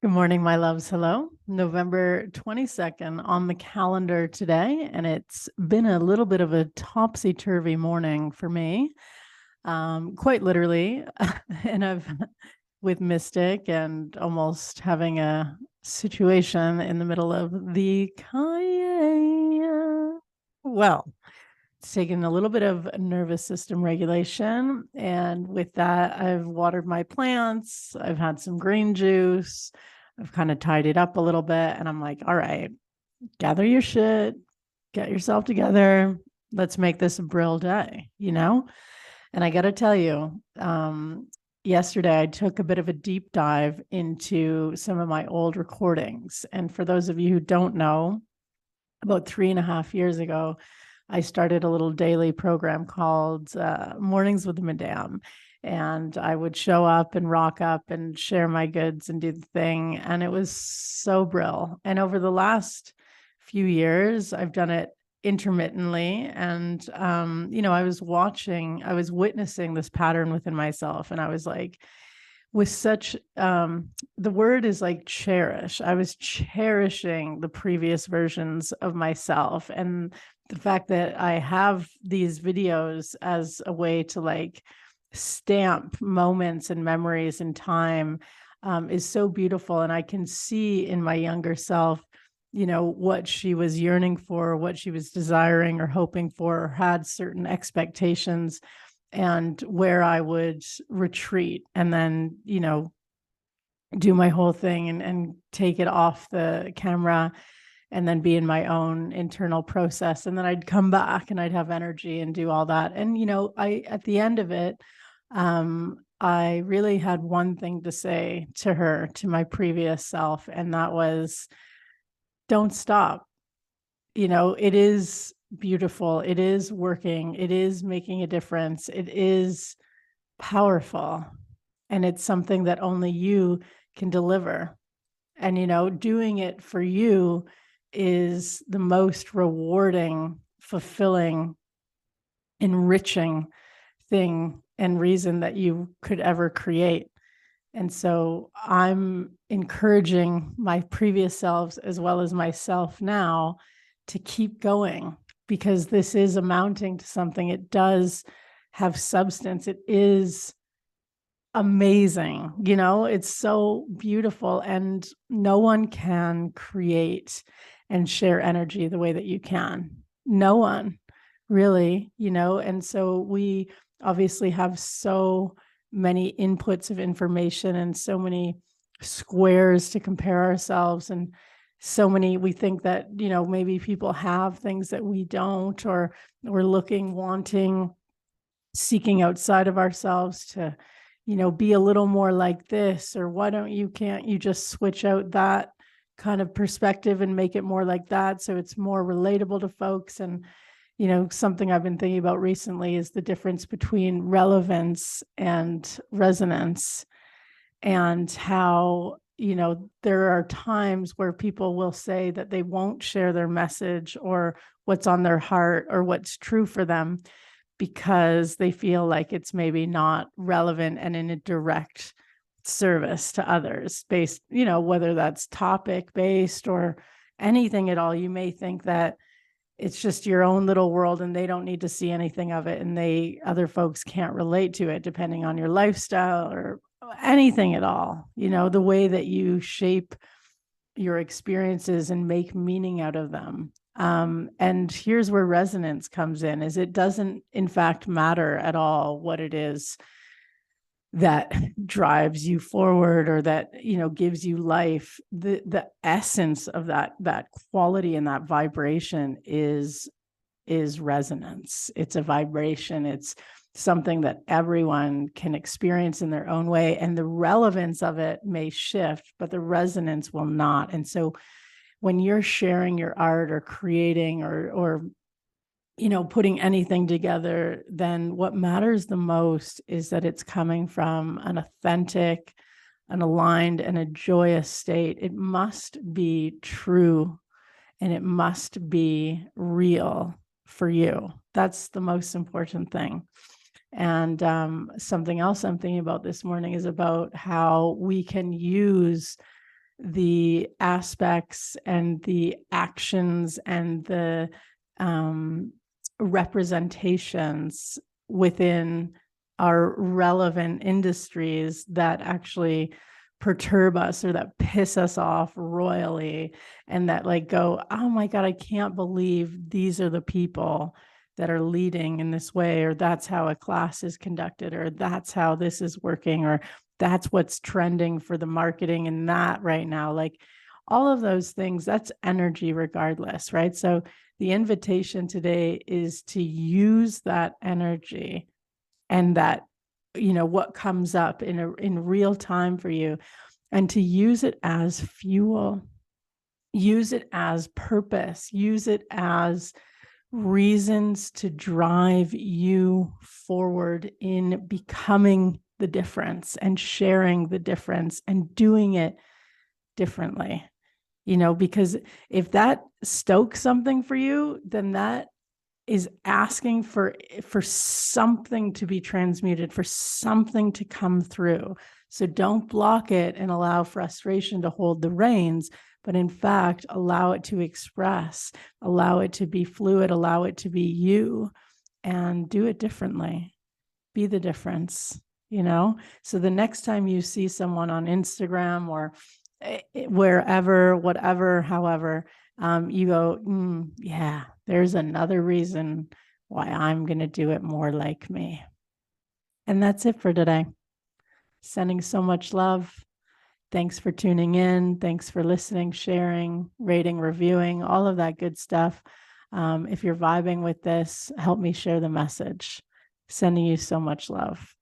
Good morning, my loves. Hello. November 22nd on the calendar today, and it's been a little bit of a topsy-turvy morning for me, quite literally. And I've with Mystic and almost having a situation in the middle of the kayak. Well, it's taken a little bit of nervous system regulation. And with that, I've watered my plants. I've had some green juice. I've kind of tidied up a little bit. And I'm like, all right, gather your shit, get yourself together. Let's make this a brill day. And I got to tell you, yesterday I took a bit of a deep dive into some of my old recordings. And for those of you who don't know, about 3.5 years ago, I started a little daily program called Mornings with Madame. And I would show up and rock up and share my goods and do the thing. And it was so brill. And over the last few years, I've done it intermittently. And, I was witnessing this pattern within myself. And I was like, with such the word is like cherish. I was cherishing the previous versions of myself, and the fact that I have these videos as a way to like stamp moments and memories in time is so beautiful. And I can see in my younger self, what she was yearning for, what she was desiring or hoping for, or had certain expectations, and where I would retreat and then, do my whole thing and take it off the camera and then be in my own internal process. And then I'd come back and I'd have energy and do all that. And, at the end of it, I really had one thing to say to her, to my previous self, and that was, don't stop. It is beautiful. It is working. It is making a difference. It is powerful. And it's something that only you can deliver. And, doing it for you is the most rewarding, fulfilling, enriching thing and reason that you could ever create. And so I'm encouraging my previous selves as well as myself now to keep going, because this is amounting to something. It does have substance. It is amazing. It's so beautiful, and no one can create and share energy the way that you can. No one really, and so we obviously have so many inputs of information and so many squares to compare ourselves, and so many, we think that, maybe people have things that we don't, or we're looking, wanting, seeking outside of ourselves to, be a little more like this, or can't you just switch out that kind of perspective and make it more like that so it's more relatable to folks. And something I've been thinking about recently is the difference between relevance and resonance, and how, there are times where people will say that they won't share their message or what's on their heart or what's true for them, because they feel like it's maybe not relevant and in a direct service to others, based, whether that's topic based or anything at all. You may think that it's just your own little world and they don't need to see anything of it, and other folks can't relate to it, depending on your lifestyle or anything at all. The way that you shape your experiences and make meaning out of them. And here's where resonance comes in, is it doesn't in fact matter at all what it is that drives you forward, or that, gives you life. The essence of that quality and that vibration is resonance. It's a vibration. It's something that everyone can experience in their own way, and the relevance of it may shift, but the resonance will not. And so when you're sharing your art or creating or putting anything together, then what matters the most is that it's coming from an authentic, an aligned, and a joyous state. It must be true, and it must be real for you. That's the most important thing. And something else I'm thinking about this morning is about how we can use the aspects and the actions and the representations within our relevant industries that actually perturb us or that piss us off royally, and that like go, oh my God, I can't believe these are the people that are leading in this way, or that's how a class is conducted, or that's how this is working, or that's what's trending for the marketing and that right now. Like all of those things, that's energy regardless, right? So the invitation today is to use that energy and that, what comes up in real time for you, and to use it as fuel, use it as purpose, use it as reasons to drive you forward in becoming the difference and sharing the difference and doing it differently. Because if that stokes something for you, then that is asking for something to be transmuted, for something to come through. So don't block it and allow frustration to hold the reins, but in fact, allow it to express, allow it to be fluid, allow it to be you, and do it differently. Be the difference, So the next time you see someone on Instagram or wherever, whatever, however, you go, yeah, there's another reason why I'm going to do it more like me. And that's it for today. Sending so much love. Thanks for tuning in. Thanks for listening, sharing, rating, reviewing, all of that good stuff. If you're vibing with this, help me share the message. Sending you so much love.